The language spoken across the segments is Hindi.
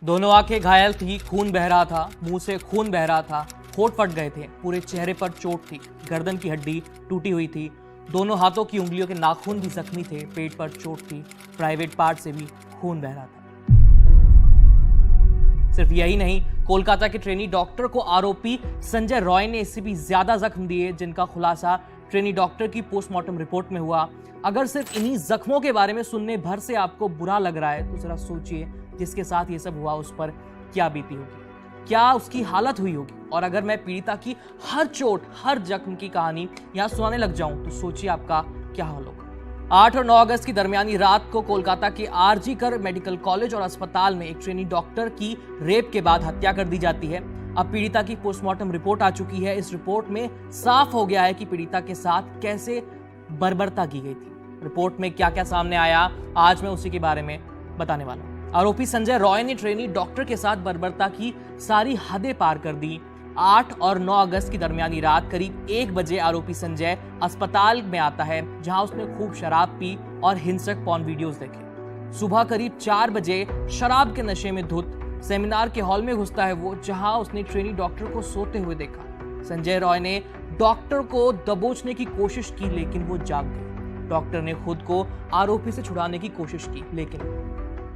दोनों आंखें घायल थी, खून बह रहा था, मुंह से खून बह रहा था, होंठ फट गए थे, पूरे चेहरे पर चोट थी, गर्दन की हड्डी टूटी हुई थी, दोनों हाथों की उंगलियों के नाखून भी जख्मी थे, पेट पर चोट थी, प्राइवेट पार्ट से भी खून बह रहा था। सिर्फ यही नहीं, कोलकाता के ट्रेनी डॉक्टर को आरोपी संजय रॉय ने इससे भी ज्यादा जख्म दिए, जिनका खुलासा ट्रेनी डॉक्टर की पोस्टमार्टम रिपोर्ट में हुआ। अगर सिर्फ इन्हीं जख्मों के बारे में सुनने भर से आपको बुरा लग रहा है तो जरा सोचिए जिसके साथ ये सब हुआ उस पर क्या बीती होगी, क्या उसकी हालत हुई होगी। और अगर मैं पीड़िता की हर चोट, हर जख्म की कहानी यहाँ सुनाने लग जाऊं तो सोचिए आपका क्या हाल होगा। 8 और 9 अगस्त की दरमियानी रात को कोलकाता के आरजी कर मेडिकल कॉलेज और अस्पताल में एक ट्रेनी डॉक्टर की रेप के बाद हत्या कर दी जाती है। अब पीड़िता की पोस्टमार्टम रिपोर्ट आ चुकी है। इस रिपोर्ट में साफ हो गया है कि पीड़िता के साथ कैसे बर्बरता की गई थी। रिपोर्ट में क्या क्या सामने आया, आज मैं उसी के बारे में बताने वाला हूं। आरोपी संजय रॉय ने ट्रेनी डॉक्टर के साथ बर्बरता की सारी हदें पार कर दी। 8 और 9 अगस्त की दरमियानी रात करीब 1 बजे आरोपी संजय अस्पताल में आता है, जहां उसने खूब शराब पी और हिंसक पॉर्न वीडियोस देखे। सुबह करीब 4 बजे शराब के नशे में धुत सेमिनार के हॉल में घुसता है वो, जहां उसने ट्रेनी डॉक्टर को सोते हुए देखा। संजय रॉय ने डॉक्टर को दबोचने की कोशिश की, लेकिन वो जाग गए। डॉक्टर ने खुद को आरोपी से छुड़ाने की कोशिश की, लेकिन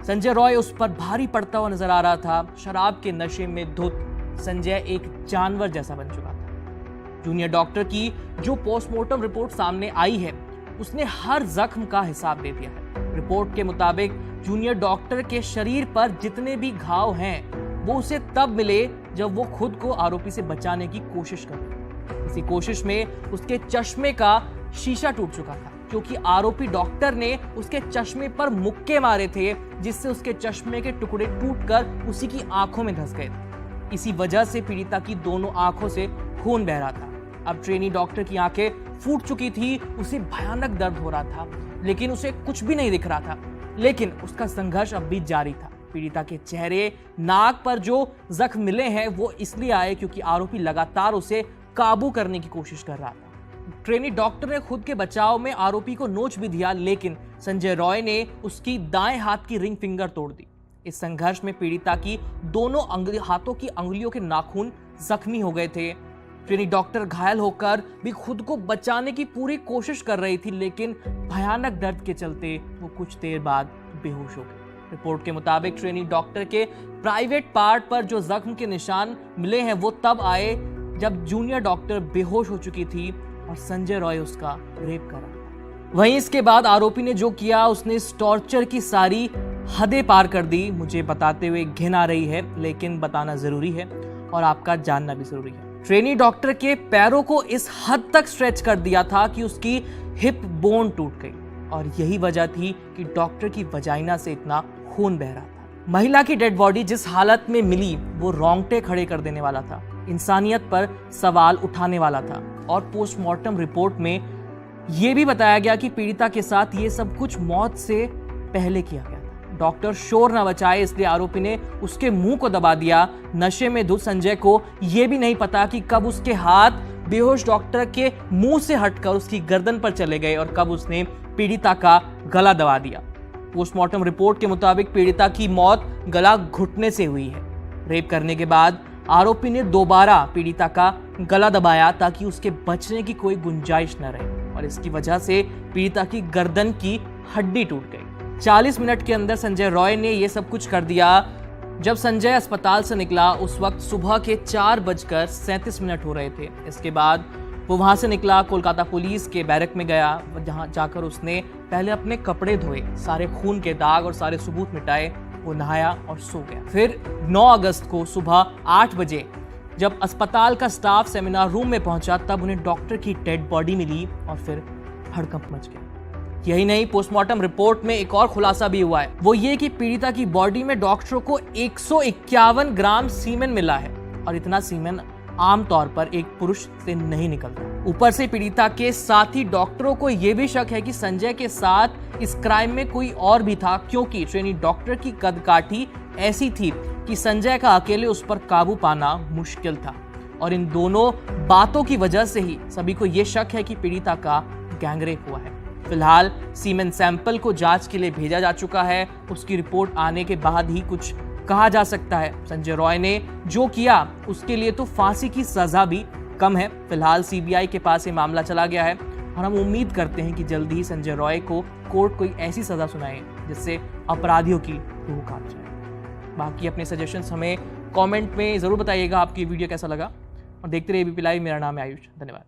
संजय रॉय उस पर भारी पड़ता हुआ नजर आ रहा था। शराब के नशे में धुत संजय एक जानवर जैसा बन चुका था। जूनियर डॉक्टर की जो पोस्टमार्टम रिपोर्ट सामने आई है, उसने हर जख्म का हिसाब दे दिया है। रिपोर्ट के मुताबिक जूनियर डॉक्टर के शरीर पर जितने भी घाव हैं, वो उसे तब मिले जब वो खुद को आरोपी से बचाने की कोशिश कर रहा था। इसी कोशिश में उसके चश्मे का शीशा टूट चुका था, क्योंकि आरोपी डॉक्टर ने उसके चश्मे पर मुक्के मारे थे, जिससे उसके चश्मे के टुकड़े टूटकर उसी की आंखों में धंस गए थे। इसी वजह से पीड़िता की दोनों आंखों से खून बह रहा था। अब ट्रेनी डॉक्टर की आंखें फूट चुकी थी, उसे भयानक दर्द हो रहा था, लेकिन उसे कुछ भी नहीं दिख रहा था। लेकिन उसका संघर्ष अब भी जारी था। पीड़िता के चेहरे, नाक पर जो जख्म मिले हैं वो इसलिए आए क्योंकि आरोपी लगातार उसे काबू करने की कोशिश कर रहा था। ट्रेनी डॉक्टर ने खुद के बचाव में आरोपी को नोच भी दिया, लेकिन संजय रॉय ने उसकी दाएं हाथ की रिंग फिंगर तोड़ दी। इस संघर्ष में पीड़िता की दोनों हाथों की अंगुलियों के नाखून जख्मी हो गए थे। ट्रेनी डॉक्टर घायल होकर भी खुद को बचाने की पूरी कोशिश कर रही थी, लेकिन भयानक दर्द के चलते वो कुछ देर बाद बेहोश हो गई। रिपोर्ट के मुताबिक ट्रेनी डॉक्टर के प्राइवेट पार्ट पर जो जख्म के निशान मिले हैं वो तब आए जब जूनियर डॉक्टर बेहोश हो चुकी थी और संजय रॉय उसका रेप करा। वहीं इसके बाद आरोपी ने जो किया, उसने इस टॉर्चर की सारी हदें पार कर दी। मुझे बताते हुए घिन आ रही है, लेकिन बताना जरूरी है और आपका जानना भी जरूरी है। ट्रेनी डॉक्टर के पैरों को इस हद तक स्ट्रेच कर दिया था कि उसकी हिप बोन टूट गई, और यही वजह थी कि डॉक्टर की वजाइना से इतना खून बह रहा था। महिला की डेड बॉडी जिस हालत में मिली वो रोंगटे खड़े कर देने वाला था, इंसानियत पर सवाल उठाने वाला था। और पोस्टमार्टम रिपोर्ट में यह भी बताया गया कि पीड़िता के साथ ये सब कुछ मौत से पहले किया गया था। डॉक्टर शोर न बचाए इसलिए आरोपी ने उसके मुंह को दबा दिया। नशे में धुत संजय को यह भी नहीं पता कि कब उसके हाथ बेहोश डॉक्टर के मुंह से हटकर उसकी गर्दन पर चले गए और कब उसने पीड़िता का गला दबा दिया। पोस्टमार्टम रिपोर्ट के मुताबिक पीड़िता की मौत गला घुटने से हुई है। रेप करने के बाद आरोपी ने दोबारा पीड़िता का गला दबाया ताकि उसके बचने की कोई गुंजाइश न रहे, और इसकी वजह से पीड़िता की गर्दन की हड्डी टूट गई। 40 मिनट के अंदर संजय रॉय ने यह सब कुछ कर दिया। जब संजय अस्पताल से निकला उस वक्त सुबह के 4:37 हो रहे थे। इसके बाद वो वहां से निकला, कोलकाता पुलिस के बैरक में गया, जहां जाकर उसने पहले अपने कपड़े धोए, सारे खून के दाग और सारे सबूत मिटाए, वो नहाया और सो गया। फिर 9 अगस्त को सुबह 8 बजे जब अस्पताल का स्टाफ सेमिनार रूम में पहुंचा, तब उन्हें डॉक्टर की डेड बॉडी मिली और फिर हड़कंप मच गया। यही नहीं, पोस्टमार्टम रिपोर्ट में एक और खुलासा भी हुआ है, वो ये कि पीड़िता की बॉडी में डॉक्टरों को 151 ग्राम सीमेन मिला है, और इतना सीमेन आमतौर पर एक पुरुष से नहीं निकलता। ऊपर से पीड़िता के साथी डॉक्टरों को यह भी शक है कि संजय के साथ इस क्राइम में कोई और भी था, क्योंकि ट्रेनी डॉक्टर की कदकाठी ऐसी थी कि संजय का अकेले उस पर काबू पाना मुश्किल था। और इन दोनों बातों की वजह से ही सभी को यह शक है कि पीड़िता का गैंगरेप हुआ है। फिलहाल सीमेन सैंपल को जांच के लिए भेजा जा चुका है। उसकी रिपोर्ट आने के बाद ही कुछ कहा जा सकता है। संजय रॉय ने जो किया उसके लिए तो फांसी की सजा भी कम है। फिलहाल सीबीआई के पास ये मामला चला गया है और हम उम्मीद करते हैं कि जल्दी ही संजय रॉय को कोर्ट कोई ऐसी सजा सुनाए जिससे अपराधियों की रूह कांप जाए। बाकी अपने सजेशंस हमें कमेंट में जरूर बताइएगा आपकी वीडियो कैसा लगा, और देखते रहिए एबीपी लाइव। मेरा नाम है आयुष, धन्यवाद।